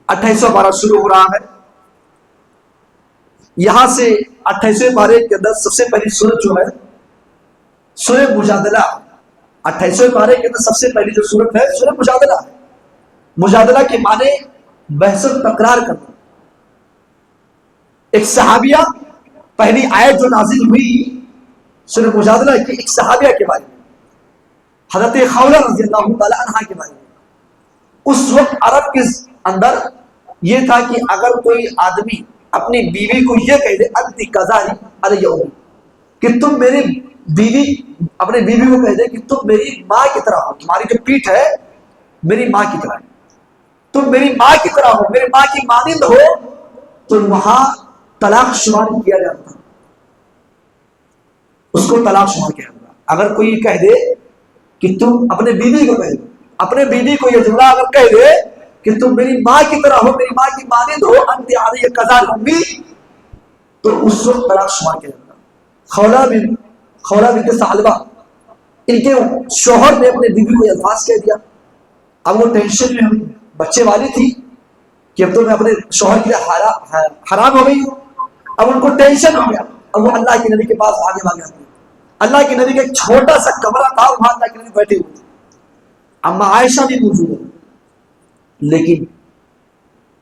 28واں پارہ شروع ہو رہا ہے. یہاں سے 28ویں پارے کے اندر سب سے پہلی سورت جو ہے سورہ مجادلہ. 28ویں پارے کے اندر سب سے پہلی جو سورت ہے سورہ مجادلہ ہے. مجادلہ کے معنی بحث و تکرار کرنا. ایک صحابیہ پہلی آیت جو نازل ہوئی سورہ مجادلہ کی ایک صحابیہ کے بارے میں, حضرت خولہ رضی اللہ تعالی عنہا کے بارے میں. اس وقت عرب کے اندر یہ تھا کہ اگر کوئی آدمی اپنی بیوی کو یہ کہہ دے انتی کذاری علی امی, کہ تم میری بیوی, اپنے بیوی کو کہہ دے کہ تم میری ماں کی طرح ہو, تمہاری جو پیٹھ ہے میری ماں کی طرح ہے, تم میری ماں کی طرح ہو, میری ماں کی مانند ہو, تو وہاں طلاق شمار کیا جاتا, اس کو طلاق شمار کیا جاتا. اگر کوئی کہہ دے کہ تم اپنے بیوی کو کہہ دے, اپنے بیوی کو یہ جملہ اگر کہہ دے کہ تم میری ماں کی طرح ہو, میری ماں کی مانند ہو, انت علی کذال امی, تو اس وقت طلاق شمار کیا جاتا. خولہ بنت ثعلبہ, ان کے شوہر نے اپنے بیوی کو یہ الفاظ کہہ دیا. اب وہ ٹینشن میں ہوئی, بچے والی تھی کہ اب تو میں اپنے شوہر کے لیے حرام ہو گئی ہوں. اب ان کو ٹینشن ہو گیا, اب وہ اللہ کے نبی کے پاس بھاگے آتے. اللہ کے نبی کا ایک چھوٹا سا کمرہ تھا, وہاں اللہ کے نبی بیٹھے ہوئے تھے, اما عائشہ بھی موجود ہے. لیکن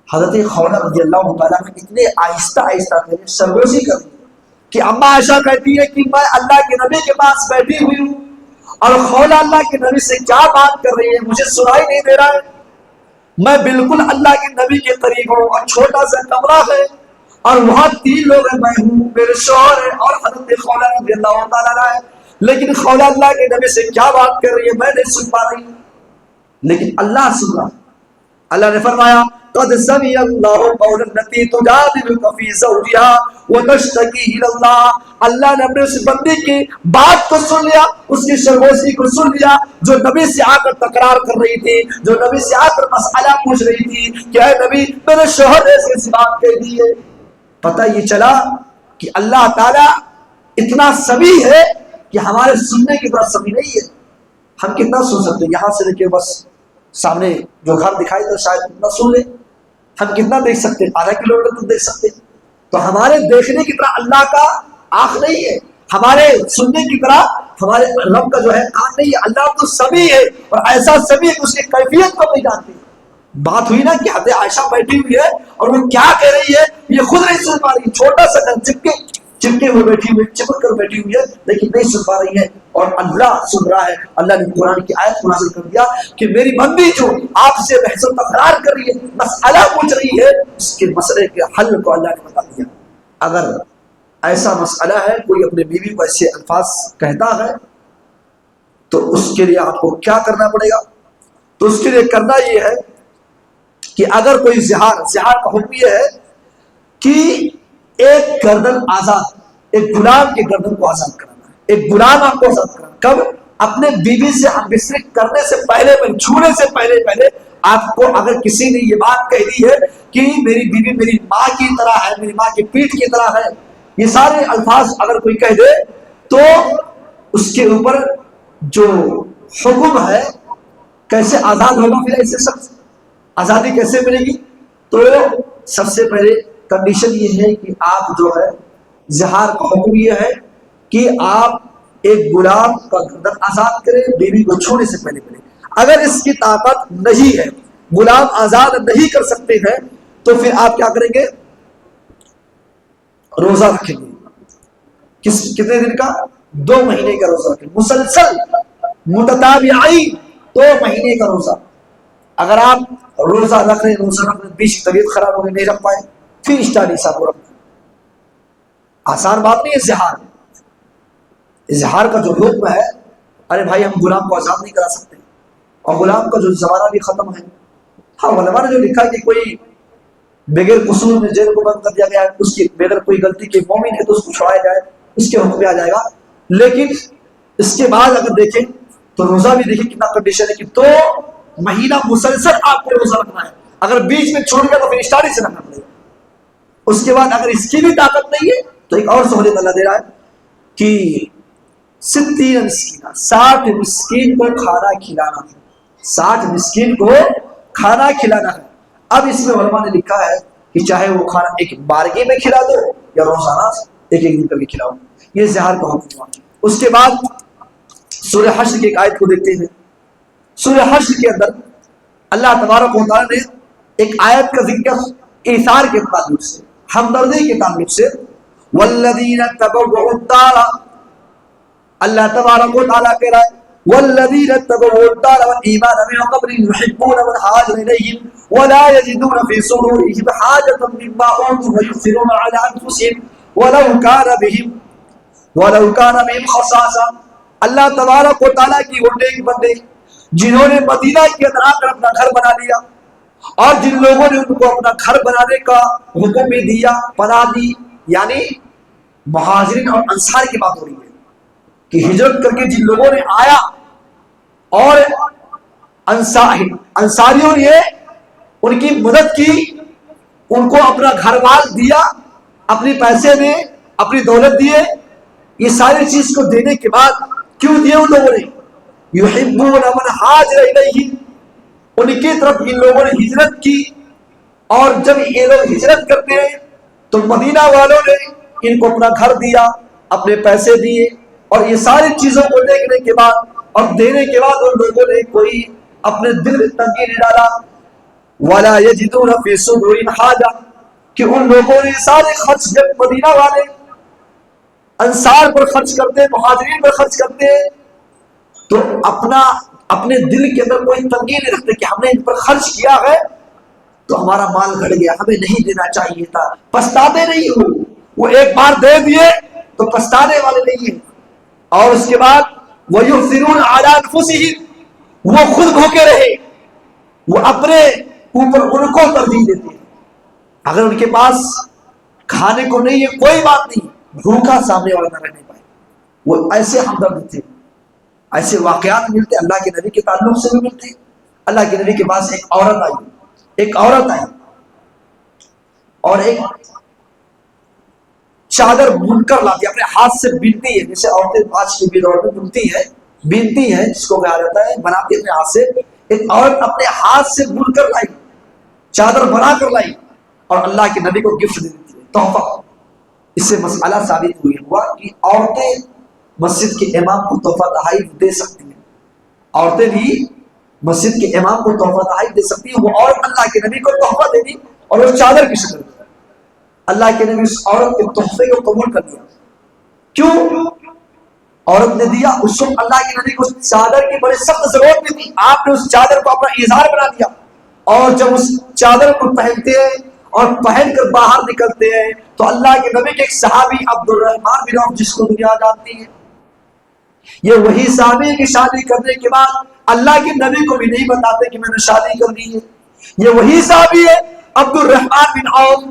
حضرت خولہ رضی اللہ تعالیٰ نے اتنے آہستہ آہستہ سرگوشی کر دی کہ اما عائشہ کہتی ہے کہ میں اللہ کے نبی کے پاس بیٹھی ہوئی ہوں اور خولہ اللہ کے نبی سے کیا بات کر رہی ہے مجھے سنائی نہیں دے رہا ہے. میں بالکل اللہ کے نبی کے قریب ہوں اور چھوٹا سا کمرہ ہے اور وہاں 3 لوگ ہیں, میں ہوں, میرے شوہر ہے اور حضرت خولہ رضی اللہ تعالیٰ ہے. لیکن خولہ اللہ کے نبی سے کیا بات کر رہی ہے میں نہیں سن پا رہی ہوں. لیکن اللہ سن رہا. اللہ نے فرمایا قد سمع اللہ قول التي تجادلك في زوجها وتشتكي الى الله. اللہ نے اپنے اس بندی کی بات کو سن لیا, اس کی سرگوشی کو سن لیا, جو نبی سے آ کر تکرار کر رہی تھی, جو نبی سے آ کر مسئلہ پوچھ رہی تھی کہ اے نبی میرے شوہر نے ایسی بات کہہ دی ہے. پتہ یہ چلا کہ اللہ تعالیٰ اتنا سمیع ہے کہ ہمارے سننے کی طرح سمیع نہیں ہے. ہم کتنا سن سکتے ہیں, یہاں سے لے کے بس سامنے جو گھر دکھائی تو شاید کتنا سن لیں. ہم کتنا دیکھ سکتے ہیں, آدھا کلومیٹر تک دیکھ سکتے ہیں. تو ہمارے دیکھنے کی طرح اللہ کا آنکھ نہیں ہے, ہمارے سننے کی طرح ہمارے رب کا جو ہے کان نہیں ہے. اللہ تو سمیع ہے اور ایسا سمیع کہ اس کی کیفیت کو نہیں جانتے. بات ہوئی نا کہ حضرت عائشہ بیٹھی ہوئی ہے اور وہ کیا کہہ رہی ہے یہ خود نہیں سن پا رہی. چھوٹا سا چپکے ہوئے بیٹھی ہوئی, چپک کر بیٹھی ہوئی ہے, لیکن نہیں سن پا رہی ہے. اور اللہ سن رہا ہے. اللہ نے قرآن کی آیت کو نازل کر دیا کہ میری بندی جو آپ سے بحث و تکرار کر رہی ہے, مسئلہ پوچھ رہی ہے, اس کے مسئلے کے حل کو اللہ نے بتا دیا. اگر ایسا مسئلہ ہے, کوئی اپنے بیوی کو ایسے الفاظ کہتا ہے, تو اس کے لیے آپ کو کیا کرنا پڑے گا؟ تو اس کے لیے کرنا یہ ہے کہ اگر کوئی زہار کا حکم یہ ہے کہ ایک گردن آزاد, ایک غلام کے گردن کو آزاد کرانا ہے. ایک غلام آپ کو آزاد کرانا. کب؟ اپنے بیوی سے ہم بستری کرنے سے پہلے, چھونے سے پہلے آپ کو اگر کسی نے یہ بات کہہ دی ہے کہ میری بیوی میری ماں کی طرح ہے, میری ماں کی پیٹھ کی طرح ہے, یہ سارے الفاظ اگر کوئی کہہ دے تو اس کے اوپر جو حکم ہے کیسے آزاد ہوگا. پھر ایسے سب آزادی کیسے ملے گی؟ تو سب سے پہلے کنڈیشن یہ ہے کہ آپ جو ہے زہار کا حکم یہ ہے کہ آپ ایک غلام کا گردن آزاد کریں بیوی کو چھونے سے پہلے. اگر اس کی طاقت نہیں ہے, غلام آزاد نہیں کر سکتے ہیں, تو پھر آپ کیا کریں گے؟ روزہ رکھیں گے. کتنے دن کا؟ 2 مہینے کا روزہ رکھیں, مسلسل متتابعین 2 مہینے کا روزہ. اگر آپ روزہ رکھ رہے بیچ کی طبیعت خراب ہو گئی, نہیں رکھ پائے, پھر اسٹارٹ حساب کو رکھنا. آسان بات نہیں ہے. اظہار کا جو حکم ہے, ارے بھائی ہم غلام کو آزاد نہیں کرا سکتے, اور غلام کا جو زمانہ بھی ختم ہے. ہاں علماء نے جو لکھا کہ کوئی بغیر قصور میں جیل کو بند کر دیا گیا ہے, اس کی بغیر کوئی غلطی کے مومن ہے تو اس کو چھوڑایا جائے, اس کے حکم میں آ جائے گا. لیکن اس کے بعد اگر دیکھیں تو روزہ بھی دیکھیں کتنا کنڈیشن ہے کہ 2 مہینہ مسلسل آپ کو روزہ رکھنا ہے. اگر بیچ میں چھوڑ گیا تو پھر اسٹارٹ سے رکھنا پڑے گا. اس کے بعد اگر اس کی بھی طاقت نہیں ہے تو ایک اور سہولت اللہ دے رہا ہے کہ 60 مسکین کو کھانا کھلانا ہے. 60 مسکین کو کھانا کھلانا ہے. اب اس میں علماء نے لکھا ہے کہ چاہے وہ کھانا ایک بارگی میں کھلا دو یا روزانہ ایک ایک دن کر کے کھلاؤ، یہ زہر کا حکم ہوا۔ اس کے بعد سورہ حشر کی ایک آیت کو دیکھتے ہیں۔ سورہ حشر کے اندر اللہ تبارک و تعالیٰ نے ایک آیت کا ذکر ایثار کے تعلق سے، ہمدردی کے تعلق سے، والذین تبوؤوا الدار، اللہ تبارک و تعالیٰ کہہ رہا ہے والذین تبوؤوا الدار والایمان من قبلهم يحبون من هاجر الیہم ولا یجدون فی صدورهم حاجة مما اوتوا ویؤثرون علی انفسهم ولو كان بهم خصاصہ۔ اللہ تبارک و تعالیٰ کی وہ نیک بندے جنہوں نے مدینہ کے اندر آ کر اپنا گھر بنا لیا، اور جن لوگوں نے ان کو اپنا گھر بنانے کا حکم بھی دیا، پناہ دی، یعنی مہاجرین اور انصار کی بات ہو رہی ہے کہ ہجرت کر کے جن لوگوں نے آیا اور انصاریوں نے ان کی مدد کی، ان کو اپنا گھر بار دیا، اپنے پیسے میں اپنی دولت دیے، یہ ساری چیز کو دینے کے بعد کیوں دیے ان لوگوں نے؟ یحبون من ہاجر الیہم، ان کی طرف ان لوگوں نے ہجرت کی، اور جب یہ لوگ ہجرت کرتے ہیں تو مدینہ والوں نے ان کو اپنا گھر دیا، اپنے پیسے دیے، اور یہ ساری چیزوں کو دیکھنے کے بعد اور دینے کے بعد ان لوگوں نے کوئی اپنے دل میں تنگی نہیں ڈالا، ولا یجدون فی صدورہم حاجہ، کہ ان لوگوں نے سارے خرچ جب مدینہ والے انصار پر خرچ کرتے، مہاجرین پر خرچ کرتے تو اپنے دل کے اندر کوئی تنگی نہیں رکھتے کہ ہم نے ان پر خرچ کیا ہے تو ہمارا مال گھٹ گیا، ہمیں نہیں دینا چاہیے تھا، پچھتاتے نہیں ہو، وہ ایک بار دے دیے تو پچھتانے والے نہیں ہیں۔ اور اس کے بعد وَيُؤْثِرُونَ عَلَىٰ أَنفُسِهِمْ، وہ خود بھوکے رہے، وہ اپنے اوپر ان کو ترجیح دیتے ہیں، اگر ان کے پاس کھانے کو نہیں ہے کوئی بات نہیں، بھوکا سامنے والا نہ رہنے پائے، وہ ایسے ہمدرد تھے۔ ایسے واقعات ملتے اللہ کے نبی کے تعلق سے بھی ملتے۔ اللہ کے نبی کے پاس ایک عورت آئی اور ایک چادر بن کر لاتی، اپنے ہاتھ سے بنتی ہے، جیسے عورتیں آج کی بھی دور میں بنتی ہے جس کو کہا جاتا ہے، بناتی اپنے ہاتھ سے۔ ایک عورت اپنے ہاتھ سے بن کر لائی، چادر بنا کر لائی اور اللہ کے نبی کو گفٹ دے دیتی ہے، تحفہ۔ اس سے مسئلہ ثابت ہوا کہ عورتیں مسجد کے امام کو تحفہ تحائف دے سکتی ہیں، عورتیں بھی مسجد کے امام کو تحفہ تحائف دے سکتی ہیں۔ وہ عورت اللہ کے نبی کو تحفہ دے دی اور وہ چادر کی شکل میں، اللہ کے نبی اس عورت کے تحفے کو قبول کر لیا۔ کیوں عورت نے دیا؟ اس وقت اللہ کے نبی کو اس چادر کی بڑی سخت ضرورت بھی تھی، آپ نے اس چادر کو اپنا اظہار بنا دیا، اور جب اس چادر کو پہنتے ہیں اور پہن کر باہر نکلتے ہیں تو اللہ کے نبی کے ایک صحابی عبد الرحمن بن عوف، جس کو دنیا جانتی ہے، یہ وہی صحابی کی شادی کرنے کے بعد اللہ کے نبی کو بھی نہیں بتاتے کہ میں نے شادی کر لی ہے، یہ وہی صحابی ہے عبد الرحمن بن عوف،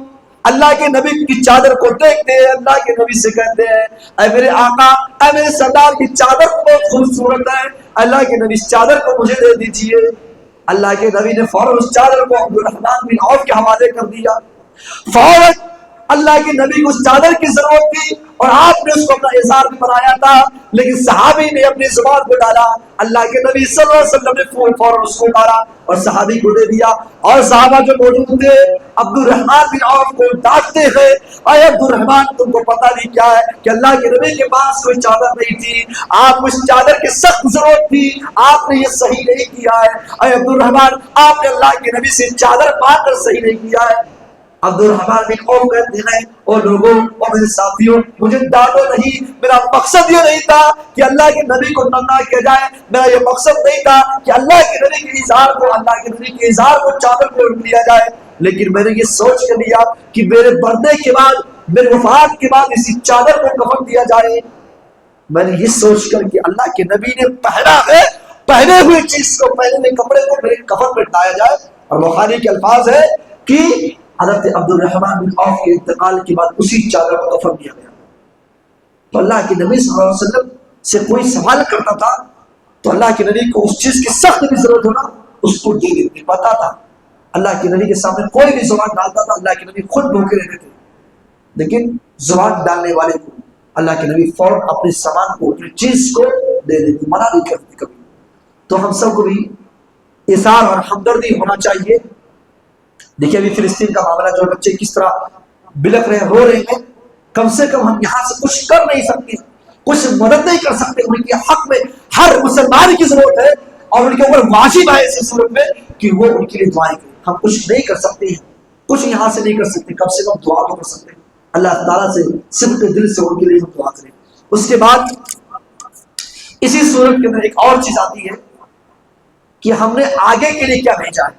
اللہ کے نبی کی چادر کو دیکھتے ہیں، اللہ کے نبی سے کہتے ہیں اے میرے آقا، اے میرے سردار کی چادر بہت خوبصورت ہے، اللہ کے نبی اس چادر کو مجھے دے دیجئے۔ اللہ کے نبی نے فوراً اس چادر کو عبد الرحمن بن عوف کے حوالے کر دیا۔ فوراً اللہ کے نبی کو اس چادر کی ضرورت تھی اور آپ نے اس کو اپنا اظہار بھی بنایا تھا، لیکن صحابی نے اپنی زبان کو ڈالا، اللہ کے نبی صلی اللہ علیہ وسلم نے فوراً اس کو ڈالا اور صحابی کو دے دیا، اور صحابہ جو موجود تھے عبد الرحمن بن عوف کو ڈانٹتے ہیں، اے عبد الرحمن تم کو پتہ نہیں کیا ہے کہ اللہ کے نبی کے پاس کوئی چادر نہیں تھی، آپ کو اس چادر کی سخت ضرورت تھی، آپ نے یہ صحیح نہیں کیا ہے، اے عبد الرحمن آپ نے اللہ کے نبی سے چادر پا کر صحیح نہیں کیا ہے۔ عبد الرحمن بن عوف کہتے ہیں اور لوگوں اور میرے ساتھیوں مجھے ڈانٹو نہیں، میرا مقصد یہ نہیں تھا کہ اللہ کے نبی کو ننگا کیا جائے، میرا یہ مقصد نہیں تھا کہ اللہ کے نبی کے اظہار کو چادر پہ اڑ لیا جائے، لیکن میں نے یہ سوچ کر لیا کہ میرے مرنے کے بعد، میرے وفات کے بعد اسی چادر کو کفن دیا جائے۔ میں نے یہ سوچ کر کہ اللہ کے نبی نے پہنا ہے، پہنے ہوئے چیز کو، پہنے ہوئے کپڑے کو میرے کفن پہ ڈایا جائے، اور بخاری کے الفاظ ہے کہ حضرت عبد الرحمن بن عوف کے انتقال کے بعد اسی چادر کو کفن دیا گیا۔ تو اللہ کے نبی صلی اللہ علیہ وسلم سے کوئی سوال کرتا تھا تو اللہ کے نبی کو اس چیز کی سخت بھی ضرورت ہونا اس کو دے دیتے، پتا تھا اللہ کے نبی کے سامنے کوئی بھی زبان ڈالتا تھا اللہ کے نبی خود بھوکے رہتے تھے، لیکن زبان ڈالنے والے کو اللہ کے نبی فوراً اپنے سامان کو، اپنی چیز کو دے دیتے، منع نہیں کرتے کبھی۔ تو ہم سب کو بھی ایثار اور ہمدردی ہونا چاہیے، دیکھیے ابھی فلسطین کا معاملہ جو بچے کس طرح بلک رہے ہیں، رو رہے ہیں، کم سے کم ہم یہاں سے کچھ کر نہیں سکتے، کچھ مدد نہیں کر سکتے. ان کے حق میں ہر مسلمان کی ضرورت ہے اور ان کے اوپر واجب ہے اس صورت میں کہ وہ ان کے لیے دعائیں کریں. ہم کچھ نہیں کر سکتے ہیں، کچھ یہاں سے نہیں کر سکتے، کم سے کم دعا تو کر سکتے ہیں. اللہ تعالیٰ سے صدق دل سے ان کے لیے ہم دعا کریں. اس کے بعد اسی صورت کے اندر ایک اور چیز آتی ہے کہ ہم نے آگے کے لیے کیا بھیجا ہے،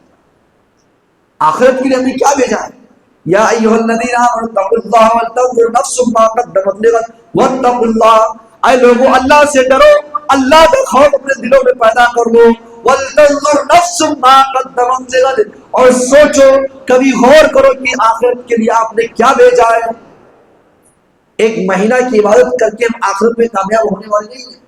آخرت کے لیے ہم نے کیا بھیجا ہے. یا ایھا الذین آمنوا اتقوا اللہ ولتنظر نفس ما قدمت لغد واتقوا اللہ، اے لوگوں اللہ سے ڈرو، اللہ کا خوف اپنے دلوں میں پیدا کر لو. ولتنظر نفس ما قدمت لغد، اور سوچو، کبھی غور کرو کہ آخرت کے لیے آپ نے کیا بھیجا ہے. ایک مہینہ کی عبادت کر کے ہم آخرت میں کامیاب ہونے والے نہیں ہیں.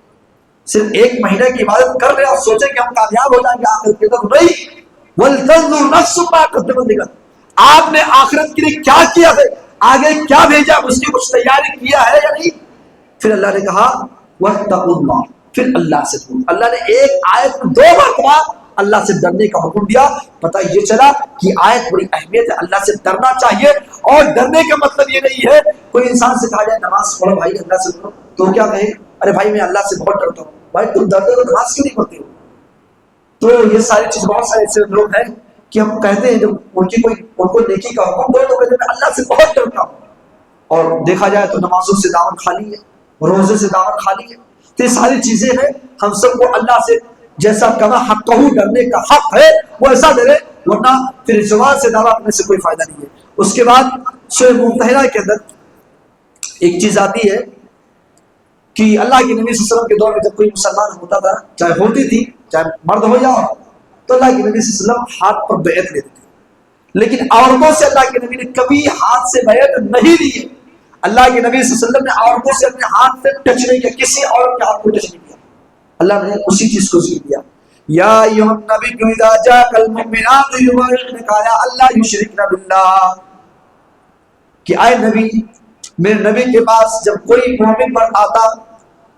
صرف ایک مہینہ کی عبادت کر رہے اور سوچیں کہ ہم کامیاب ہو جائیں گے آخرت کے اندر، نہیں. وَلْتَنْظُرْ نَفْسٌ مَا قَدَّمَتْ لِغَدٍ، آپ نے آخرت کے لیے کیا کیا ہے، آگے کیا بھیجا، اس کی کچھ تیاری کیا ہے یا نہیں. پھر اللہ نے کہا وَاتَّقُوا اللَّهَ، پھر اللہ سے ڈرو. اللہ نے ایک آیت کو 2 مرتبہ اللہ سے ڈرنے کا حکم دیا. پتہ یہ چلا کہ آیت بڑی اہمیت ہے، اللہ سے ڈرنا چاہیے. اور ڈرنے کا مطلب یہ نہیں ہے کوئی انسان سے کہا جائے نماز پڑھو بھائی اللہ سے ڈرو، تو کیا کہے ارے بھائی میں اللہ سے بہت ڈرتا ہوں. بھائی تم ڈرتے ہو نماز کیوں نہیں پڑھتے ہو؟ تو یہ ساری چیز، بہت سارے ایسے لوگ ہیں کہ ہم کہتے ہیں جب ان کو نیکی کا حکم دو تو کہتے ہیں میں اللہ سے بہت ڈرتا ہوں، اور دیکھا جائے تو نمازوں سے دامن خالی ہے، روزے سے دامن خالی ہے. تو یہ ساری چیزیں ہیں. ہم سب کو اللہ سے جیسا کما حق ڈرنے کا حق ہے وہ ایسا ڈرے، ورنہ پھر زبان سے دعویٰ کرنے سے کوئی فائدہ نہیں ہے. اس کے بعد سورہ ممتحنہ کے اندر ایک چیز آتی ہے کہ اللہ کے نبی صلی اللہ علیہ وسلم کے دور میں جب کوئی مسلمان ہوتا تھا، چاہے ہوتی تھی چاہے مرد ہو یا عورت، تو اللہ کے نبی صلی اللہ علیہ وسلم ہاتھ پر بیعت لیتے تھے. لیکن عورتوں سے اللہ کے نبی نے کبھی ہاتھ سے بیعت نہیں لی ہے. اللہ کے نبی صلی اللہ علیہ وسلم نے عورتوں سے اپنے ہاتھ سے ٹچ نہیں کیا، کسی عورت کے ہاتھ کو ٹچ نہیں کیا. اللہ نے اسی چیز کو ذکر کیا، یا ایھا النبی اذا جاءک المؤمنات یبایعنک علی الا یشرکن باللہ، کہ اے نبی، میرے نبی کے پاس جب کوئی مومن مرد آتا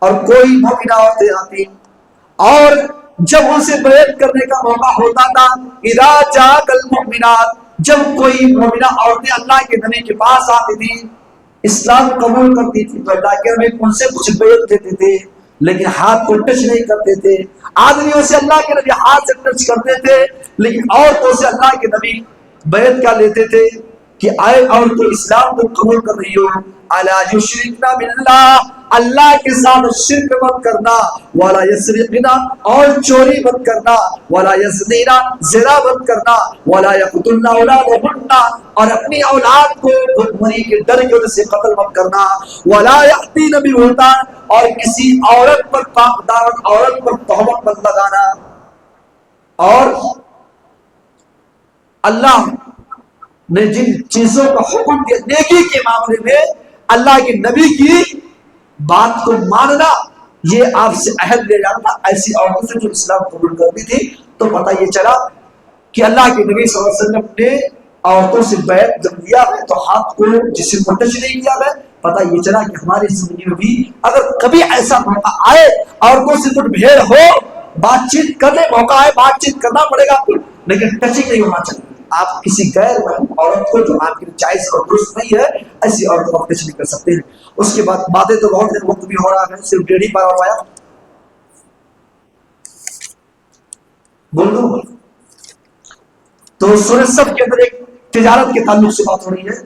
اور کوئی مومنہ عورتیں آتی اور جب ان سے بیعت کرنے کا موقع ہوتا تھا، اذا جاءک المؤمنات، جب کوئی مومنہ عورتیں اللہ کے نبی کے پاس آتی تھی، اسلام قبول کرتی تھی، تو اللہ کے نبی ان سے کچھ بیعت دیتے تھے لیکن ہاتھ کو ٹچ نہیں کرتے تھے. آدمیوں سے اللہ کے نبی ہاتھ سے ٹچ کرتے تھے، لیکن عورتوں سے اللہ کے نبی بیعت کیا لیتے تھے کہ آئے عورتیں اسلام کو قبول کر رہی ہو، الا یشرکنا باللہ، اللہ کے ساتھ شرک مت کرنا، ولا یسرقنا، اور چوری مت کرنا، ولا یزنینا، زنا مت کرنا، ولا یقتلن اولادہن، اور اپنی اولاد کو بھوکمری کے ڈر کی وجہ سے قتل مت کرنا، ولا یأتین ببہتان، اور کسی عورت پر پاک دامن عورت پر تہمت مت لگانا. اور اللہ نے جن چیزوں کا حکم دیا نیکی کے معاملے میں، اللہ کے نبی کی بات کو ماننا، یہ آپ سے عہد لے جانا ایسی عورتوں سے جو اسلام قبول کرتی تھی. تو پتہ یہ چلا کہ اللہ کے نبی صلی اللہ علیہ وسلم نے عورتوں سے بیعت جب لیا ہے تو ہاتھ کو جسم کو ٹچ نہیں کیا ہے. پتہ یہ چلا کہ ہماری زندگی میں بھی اگر کبھی ایسا موقع آئے، عورتوں سے کچھ بھیڑ ہو، بات چیت کرنے موقع آئے، بات چیت کرنا پڑے گا، لیکن ٹچنگ نہیں ہونا چاہیے. آپ کسی غیر محرم عورت کو جو آپ کے جائز اور درست نہیں ہے، ایسی عورت کو آپ ٹچ نہیں کر سکتے ہیں. اس کے بعد باتیں تو بہت ہیں، وقت بھی ہو رہا ہے، صرف 1.5 پارہ آیا بول دوں. تو سورہ صف کے اندر ایک تجارت کے تعلق سے بات ہو رہی ہے،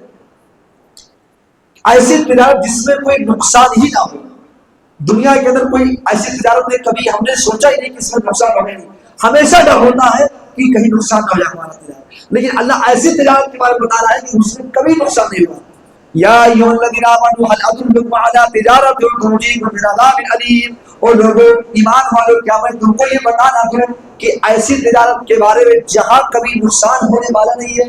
ایسی تجارت جس میں کوئی نقصان ہی نہ ہو. دنیا کے اندر کوئی ایسی تجارت نہیں، کبھی ہم نے سوچا ہی نہیں کہ اس میں نقصان ہوگا. نہیں، ہمیشہ ڈر ہوتا ہے کہ کہیں نقصان نہ ہو جائے ہمارا تجارت. لیکن اللہ ایسی تجارت کے بارے میں بتا رہا ہے کہ اس میں کبھی نقصان نہیں ہوگا. یا ایھا الذین آمنوا هل ادلکم علی تجارۃ تنجیکم من عذاب الیم، اور لوگوں ایمان والو، کیا میں تم کو یہ بتا نہ دوں کہ ایسی تجارت کے بارے میں جہاں کبھی نقصان ہونے والا نہیں ہے،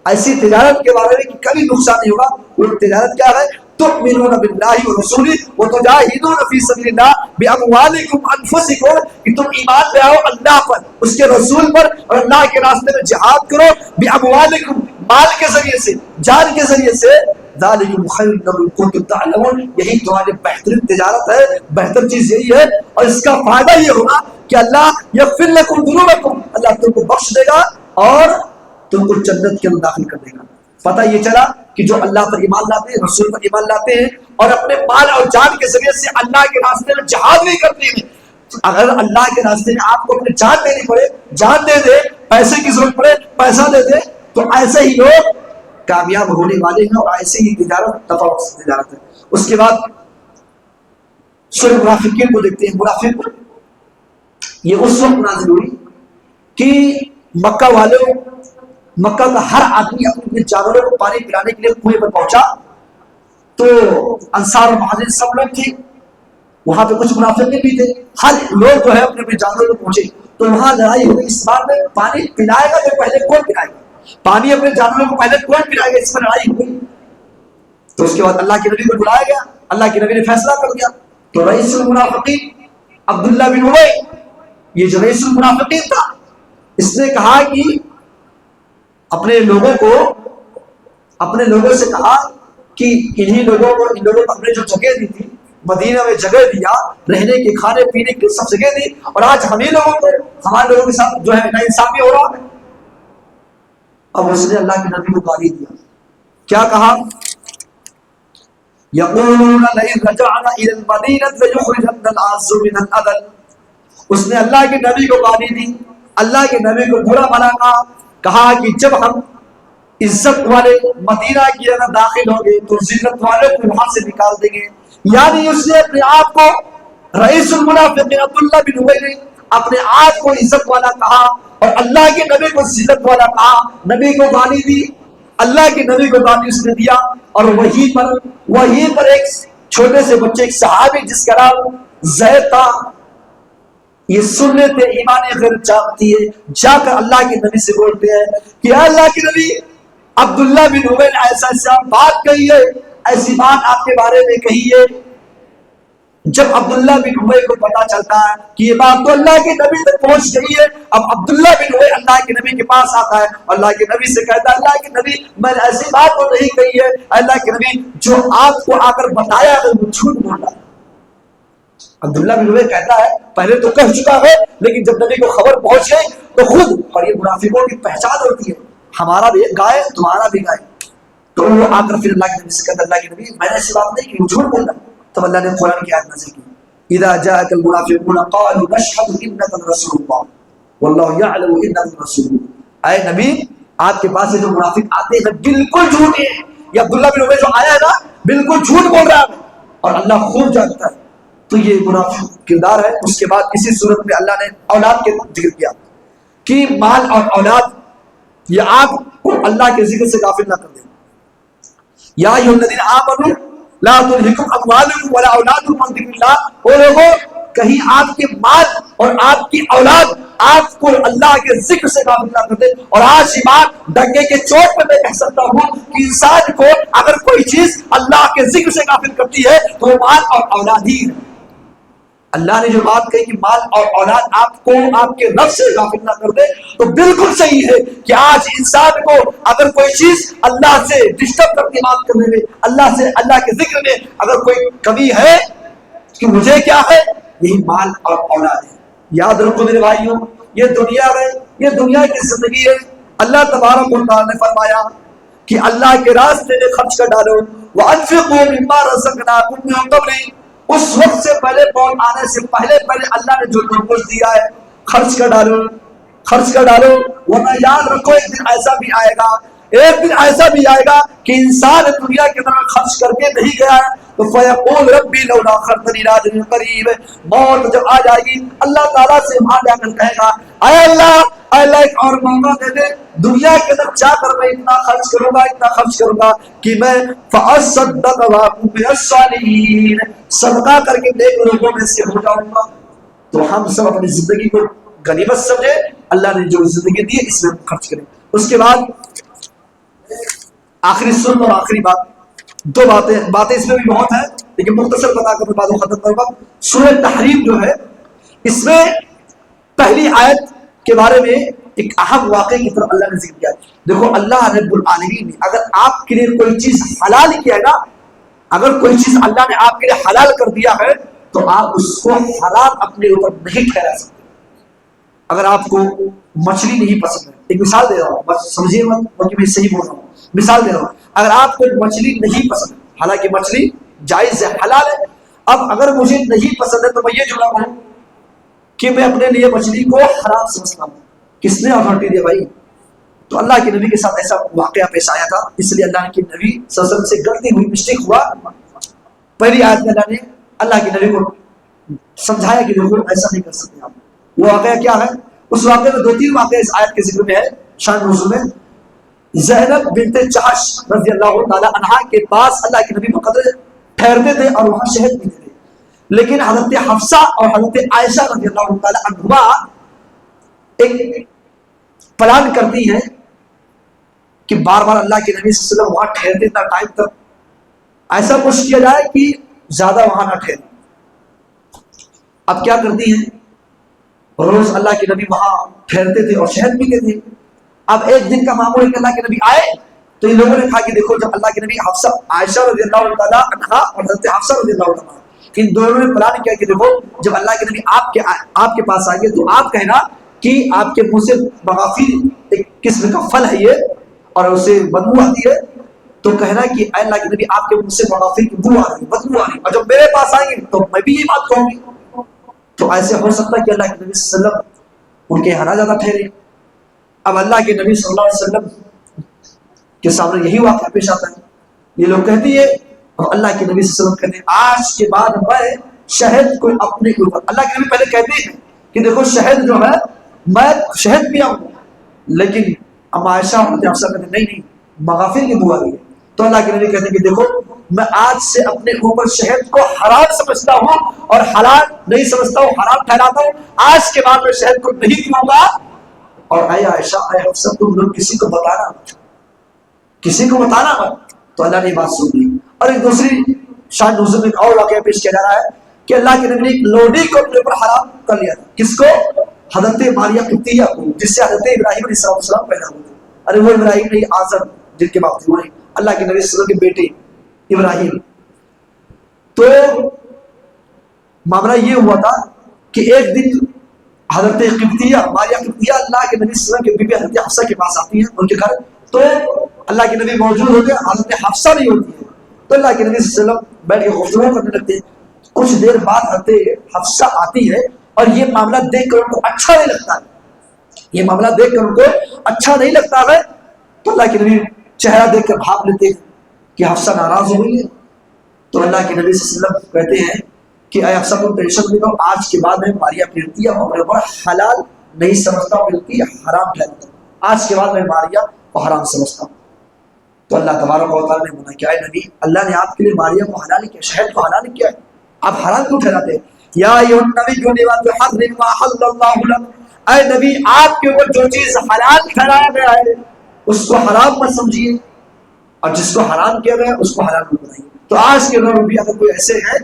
ایسی تجارت کے بارے میں کہ کبھی نقصان نہیں ہوگا. وہ تجارت کیا ہے؟ تؤمنون باللہ ورسولہ وتجاہدون فی سبیل اللہ باموالکم انفسکم، کہ تم ایمان لے آؤ اللہ پر، اس کے رسول پر، اور اللہ کے راستے میں جہاد کرو، باموالکم، مال کے ذریعے سے، جان کے ذریعے سے. ذالکم خیر لکم ان کنتم تعلمون، یہی تمہاری بہترین تجارت ہے، بہتر چیز یہی ہے. اور اس کا فائدہ یہ ہوگا کہ اللہ یغفر لکم ذنوبکم، اللہ تم کو بخش دے گا اور تم کو جنت کے اندر داخل کر دے گا۔ پتہ یہ چلا کہ جو اللہ پر ایمان لاتے ہیں، رسول پر ایمان لاتے ہیں اور اپنے مال اور جان کے ذریعے سے اللہ کے راستے میں جہاد نہیں کرتے ہیں، اگر اللہ کے راستے میں آپ کو اپنی جان دینی پڑے، جان دے دے، پیسے کی ضرورت پڑے پیسہ دے دے، تو ایسے ہی لوگ کامیاب ہونے والے ہیں اور ایسے ہی تجارت ہے۔ اس کے بعد سورہ منافقین کو دیکھتے ہیں۔ منافق یہ اس وقت نازل ہوئی کہ مکہ والوں، مکہ کا ہر آدمی اپنے جانوروں کو پانی پلانے کے لیے کنویں پر پہنچا، تو انصار اور مہاجر سب لوگ تھے، وہاں پہ کچھ منافقین بھی تھے، ہر لوگ جو ہے اپنے اپنے جانوروں کو پہنچے، تو وہاں لڑائی ہوئی اس بار میں پانی پلائے گا تو پہلے کون پلائے گا، پانی اپنے جانوروں کو پہلے کون پلائے گا، اس پر لڑائی ہوئی۔ تو اس کے بعد اللہ کے نبی کو بلایا گیا، اللہ کے نبی نے فیصلہ کر دیا، تو رئیس المنافقین عبداللہ بن ابی، یہ جو رئیس المنافقین تھا، اس نے کہا کہ اپنے لوگوں سے کہا کہ انہی لوگوں کو، ان لوگوں کو ہم نے جو جگہ دی تھی، مدینہ میں جگہ دیا، رہنے کے کھانے پینے کی سب جگہ دی، اور آج ہم ہی لوگوں کو، ہمارے لوگوں کے ساتھ جو ہے ناانصافی ہو رہا ہے۔ اب اس نے اللہ کے نبی کو گالی دیا، کیا کہا؟ یقولون لئن رجعنا الى المدینہ لیخرجن الاعز من الاذل۔ اس نے اللہ کے نبی کو گالی دی، اللہ کے نبی کو برا بھلا کہا کہ جب ہم عزت والے مدینہ کی اندر داخل ہوں گے تو ذلت والے کو وہاں سے نکال دیں گے۔ یعنی اس نے اپنے آپ کو، رئیس المنافقین عبداللہ بن ابی نے اپنے آپ کو عزت والا کہا اور اللہ کے نبی کو ذلت والا کہا، نبی کو گالی دی، اللہ کے نبی کو گالی اس نے دیا، اور وہیں پر ایک چھوٹے سے بچے، ایک صحابی جس کا نام زید تھا، یہ سن لیتے ایمان غیر جاگتی ہے، جا کر اللہ کے نبی سے بولتے ہیں کہ اللہ کے نبی، عبداللہ بن ابی نے ایسا بات کہی ہے، ایسی بات آپ کے بارے میں کہی ہے۔ جب عبداللہ بن ابی کو پتا چلتا ہے کہ یہ بات تو اللہ کے نبی تک پہنچ گئی ہے، اب عبداللہ بن ابی اللہ کے نبی کے پاس آتا ہے، اللہ کے نبی سے کہتا ہے اللہ کے نبی میں نے ایسی بات تو نہیں کہی ہے، اللہ کے نبی جو آپ کو آ کر بتایا ہے وہ جھوٹ بول رہا ہے۔ عبداللہ بن ابی کہتا ہے پہلے تو کہہ چکا ہے، لیکن جب نبی کو خبر پہنچ گئی تو خود، اور یہ منافقوں کی پہچان ہوتی ہے، ہمارا بھی گائے تمہارا بھی گائے، تو وہ آ کر پھر اللہ کے نبی سے کہتا اللہ کے نبی میں نے ایسی بات نہیں کی، وہ جھوٹ بول رہا ہے۔ تب اللہ نے قرآن کی آیت نازل کی، اذا جاءك المنافقون قالوا نشهد انك رسول الله والله يعلم انك رسول۔ اے نبی آپ کے پاس جو منافق آتے ہیں بالکل جھوٹے ہیں، یہ عبداللہ بن ابی جو آیا ہے نا بالکل جھوٹ بول رہا ہے اور اللہ خوب جانتا ہے۔ تو یہ منافق کردار ہے۔ اس کے بعد اسی صورت میں اللہ نے اولاد کے ذکر کیا کہ مال اور اولاد یہ آپ کو اللہ کے ذکر سے غافل نہ کر دیں۔ یا ایھا الذین آمنوا لا تلہکم اموالکم ولا اولادکم عن ذکر اللہ، اور لوگوں کہیں آپ کے مال اور آپ کی اولاد آپ کو اللہ کے ذکر سے غافل نہ کر دے۔ اور آج یہ بات ڈنگے کے چوٹ پہ میں کہہ سکتا ہوں کہ انسان کو اگر کوئی چیز اللہ کے ذکر سے غافل کرتی ہے تو وہ مال اور اولاد ہی ہے۔ اللہ نے جو بات کہی کہ مال اور اولاد آپ کو آپ کے رب سے غافل نہ کر دے، تو بالکل صحیح ہے کہ آج انسان کو اگر کوئی چیز اللہ سے ڈسٹرب کرتی بات کرنے میں، اللہ کے ذکر میں اگر کوئی کمی ہے کہ مجھے کیا ہے، یہی مال اور اولاد ہے۔ یاد رکھو میرے بھائیوں، یہ دنیا ہے، یہ دنیا کی زندگی ہے۔ اللہ تبارک و تعالیٰ نے فرمایا کہ اللہ کے راستے میں خرچ کر ڈالو، وَأَنفِقُوا مِمَّا رَزَقْنَاكُم مِّن قَبْلِ، اس وقت سے پہلے موت آنے سے پہلے اللہ نے جو کچھ دیا ہے خرچ کر ڈالو، خرچ کر ڈالو، ورنہ یاد رکھو ایک دن ایسا بھی آئے گا، ایک دن ایسا بھی آئے گا کہ انسان دنیا کی طرح خرچ کر کے نہیں گیا ہے تو فَيَقُولُ رَبِّي لَوْلَا أَخَّرْتَنِي إِلَىٰ أَجَلٍ قَرِيبٍ، موت جب آ جائے گی اللہ تعالیٰ سے وہاں جا کر کہے گا اے اللہ ایک اور موقع دے دے، دنیا کے اندر جا کر میں اتنا خرچ کروں گا، اتنا خرچ کروں گا کہ میں فَأَصَّدَّقَ وَأَكُن مِّنَ الصَّالِحِينَ، صدقہ کر کے نیک لوگوں میں سے ہو جاؤں گا۔ تو ہم سب اپنی زندگی کو غنیمت سمجھے، اللہ نے جو زندگی دی ہے اس میں خرچ کریں۔ اس کے بعد آخری سن اور آخری بات، دو باتیں اس میں بھی بہت ہیں لیکن مختصر بتا کر میں باتوں ختم کروں گا۔ سورہ تحریم جو ہے اس میں پہلی آیت کے بارے میں ایک اہم واقعے کی طرف اللہ نے ذکر کیا ہے۔ دیکھو اللہ رب العالمین نے اگر آپ کے لیے کوئی چیز حلال کیا ہے نا، اگر کوئی چیز اللہ نے آپ کے لیے حلال کر دیا ہے تو آپ اس کو حرام اپنے اوپر نہیں ٹھہرا سکتے۔ اگر آپ کو مچھلی نہیں پسند ہے، ایک مثال دے رہا ہوں، بس سمجھیے مت بلکہ میں صحیح بول رہا ہوں، مثال دے رہا ہوں، اگر آپ کو مچھلی نہیں پسند، حالانکہ مچھلی جائز ہے، حلال ہے، اب اگر مجھے نہیں پسند ہے تو میں یہ جملہ کہوں کہ میں اپنے لیے مچھلی کو حرام سمجھتا ہوں، کس نے اتھارٹی دی بھائی؟ تو اللہ کے نبی کے ساتھ ایسا واقعہ پیش آیا تھا، اس لیے اللہ کے نبی صلی اللہ علیہ وسلم سے غلطی ہوئی، مسٹیک ہوا، پہلی آیت میں اللہ نے اللہ کے نبی کو سمجھایا کہ دیکھو ایسا نہیں کر سکتے آپ۔ وہ واقعہ کیا ہے؟ اس واقعے میں 2-3 واقعے اس آیت کے ذکر میں ہے، شان نزول میں۔ زینب بنت جحش رضی اللہ تعالی عنہا کے پاس اللہ کے نبی بقدر ٹھہرتے تھے اور وہاں شہد پیتے تھے، لیکن حضرت حفصہ اور حضرت عائشہ رضی اللہ تعالی عنہما ایک پلان کرتی ہیں کہ بار بار اللہ کے نبی صلی اللہ علیہ وسلم وہاں ٹھہرتے اتنا ٹائم تک، ایسا کچھ کیا جائے کہ زیادہ وہاں نہ ٹھہرے۔ اب کیا کرتی ہیں؟ روز اللہ کے نبی وہاں ٹھہرتے تھے اور شہد پیتے تھے۔ اب ایک دن کا معمول ہے کہ اللہ کے نبی آئے تو ان لوگوں نے کہا کہ دیکھو جب اللہ کے نبی حفصہ عائشہ رضی اللہ تعالیٰ عنہا اور حضرت حفصہ رضی اللہ تعالیٰ ان دونوں نے پلان کیا کہ دیکھو جب اللہ کے نبی آپ کے پاس آئیں گے تو آپ کہنا کہ آپ کے منہ سے مغافیر ایک قسم کا پھل ہے یہ اور اسے بدبو آتی ہے، تو کہنا کہ اے اللہ کے نبی آپ کے منہ سے مغافیر کی بو آ رہی ہے، بدبو آ رہی ہے، اور جب میرے پاس آئیں گے تو میں بھی یہ بات کہوں گی۔ تو ایسے ہو سکتا ہے کہ اللہ کے نبی صلی اللہ علیہ وسلم ان کے یہاں زیادہ ٹھہرے۔ اب اللہ کے نبی صلی اللہ علیہ وسلم کے سامنے یہی واقعہ پیش آتا ہے، یہ لوگ کہتی ہے اور اللہ کے نبی صلی اللہ علیہ وسلم کہتے ہیں آج کے بعد میں شہد کو اپنے اوپر، اللہ کے نبی پہلے کہتے ہیں کہ دیکھو شہد جو ہے میں شہد پیا ہوں، لیکن اب عائشہ اور حفصہ کہتے ہیں نہیں مغافر کی بو آ رہی ہے، تو اللہ کے نبی کہتے ہیں کہ دیکھو میں آج سے اپنے اوپر شہد کو حرام سمجھتا ہوں اور حلال نہیں سمجھتا ہوں، حرام ٹھہراتا ہوں، آج کے بعد میں شہد کو نہیں پیوں گا۔ اور اے عائشہ اے حفصہ تم لوگ کسی کو بتانا مت، تو اللہ نے یہ بات سن لی۔ اور ایک دوسری شان نزول میں ایک اور واقعہ پیش کیا جا رہا ہے کہ اللہ کے نبی نے ایک لوڈی کو اپنے اوپر حرام کر لیا تھا، کس کو؟ حضرت ماریہ قبطیہ کو، جس سے حضرت ابراہیم علیہ السلام پیدا ہوئے تھے۔ ارے وہ ابراہیم نہیں، آزر جن کے باپ تھے، وہ اللہ کے نبی صلی اللہ علیہ وسلم کے بیٹے ابراہیم۔ تو معاملہ یہ ہوا تھا کہ ایک دن حضرت قبطیہ ماریہ قبطیہ اللہ کے نبی صلی اللہ علیہ وسلم کے بیوی حضرت حفصہ کے پاس آتی ہیں ان کے گھر، تو اللہ کے نبی موجود ہوتے ہیں، حضرت حفصہ نہیں ہوتی ہے، تو اللہ کے نبی صلی اللہ علیہ وسلم بیٹھ کے گفتگو کرنے لگتے ہیں۔ کچھ دیر بعد حضرت حفصہ آتی ہے اور یہ معاملہ دیکھ کر ان کو اچھا نہیں لگتا ہے، تو اللہ کے نبی چہرہ دیکھ کر بھاپ لیتے ہیں کہ حفصہ ناراض ہو گئی ہے، تو اللہ کے نبی صلی اللہ علیہ وسلم کہتے ہیں کہ اے حفصہ تم ٹینشن نہیں لو، آج کے بعد میں ماریہ پھرتی اور حلال نہیں سمجھتا ہوں بلکہ حرام ٹھہراتا ہوں، آج کے بعد میں ماریہ کو حرام سمجھتا ہوں۔ تو اللہ تبارک و تعالیٰ نے منع کیا ہے نبی، اللہ نے آپ کے لیے ماریہ کو حلال کیا، شہد کو حلال کیا ہے، آپ حرام کیوں ٹھہراتے ہیں؟ یا ایھا النبی لما تحرم ما حل اللہ لک، اے نبی آپ کے اوپر جو چیز حلال ٹھہرایا گیا ہے اس کو حرام مت سمجھیے، اور جس کو حرام کیا گیا اس کو حلال مت بنائیے۔ تو آج کے دور میں بھی اگر کوئی ایسے ہیں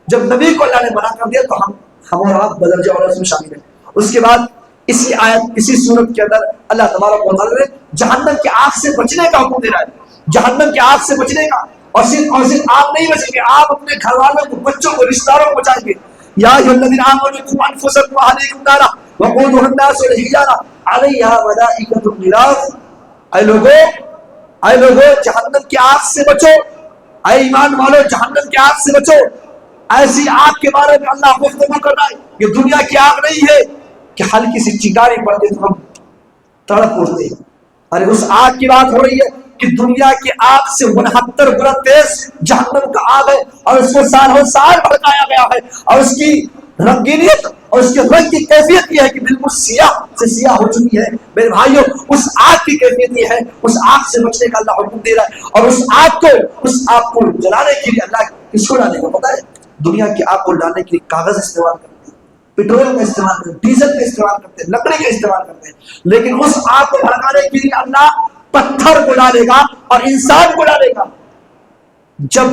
جب نبی کو اللہ نے منع کر دیا تو ہم اور آپ بدرجہ اور اس میں شامل ہیں۔ اس کے بعد اسی آیت اسی صورت کے اندر اللہ تبارک و تعالیٰ نے جہنم کی آگ سے بچنے کا حکم دے رہا ہے، جہنم کی آگ سے بچنے کا، اور صرف آپ نہیں بچیں گے، آپ اپنے گھر والوں کو، بچوں کو، رشتہ داروں کو بچائیں گے۔ یا ایھا الذین آمنوا قوا انفسکم واہلیکم نارا وقودها الناس والحجارہ علیہا ملائکۃ غلاظ، اے لوگو جہنم کی آگ سے بچو، اے ایمان والو جہنم کی آگ سے بچو۔ ایسی آگ کے بارے میں اللہ گفتگو کر رہا ہے، یہ دنیا کی آگ نہیں ہے کہ ہلکی سی چنگاری پڑتے تو ہم تڑپ اٹھتے ہیں، ارے اس آگ کی بات ہو رہی ہے کہ دنیا کی آگ سے 69 گنا تیز جہنم کا آگ ہے، اور اس کو سالوں سال بھڑکایا گیا ہے، اور اس کی رنگینیت اور اس کے رنگ کی کیفیت یہ ہے کہ بالکل سیاہ سے سیاہ ہو چکی ہے۔ میرے بھائیوں اس آگ کی کیفیت یہ ہے، اس آگ سے بچنے کا اللہ حکم دے رہا ہے، اور اس آگ کو جلانے کے لیے اللہ کس کو ڈالے گا پتا ہے؟ دنیا کی آگ کو ڈالنے کے لیے کاغذ استعمال کرتے ہیں، پیٹرول کا استعمال کرتے ہیں، ڈیزل کا استعمال کرتے ہیں، لکڑی کا استعمال کرتے ہیں، لیکن اس آگ کو بھڑکانے کے لیے اللہ پتھر کو ڈالے گا اور انسان کو ڈالے گا۔ جب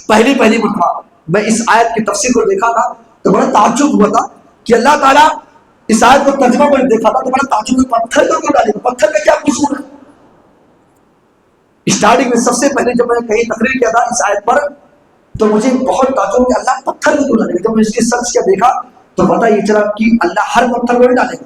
پہلی مرتبہ میں اس آیت کی تفسیر کو دیکھا تھا تو بڑا تعجب ہوا تھا کہ اللہ تعالیٰ اس آیت کو ترجمہ میں دیکھا تھا تو بڑا تعجب ہوا، پتھر کو کیوں ڈالے گا، پتھر کا کیا قصور ہے؟ اسٹارٹنگ میں سب سے پہلے جب میں نے کہیں تقریر کیا تھا اس آیت پر تو مجھے بہت تعجب کہ اللہ پتھر کو کیوں ڈالے گا۔ جب میں اس کی سرچ کیا دیکھا تو پتہ یہ چلا کہ اللہ ہر پتھر کو نہیں ڈالے گا،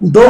2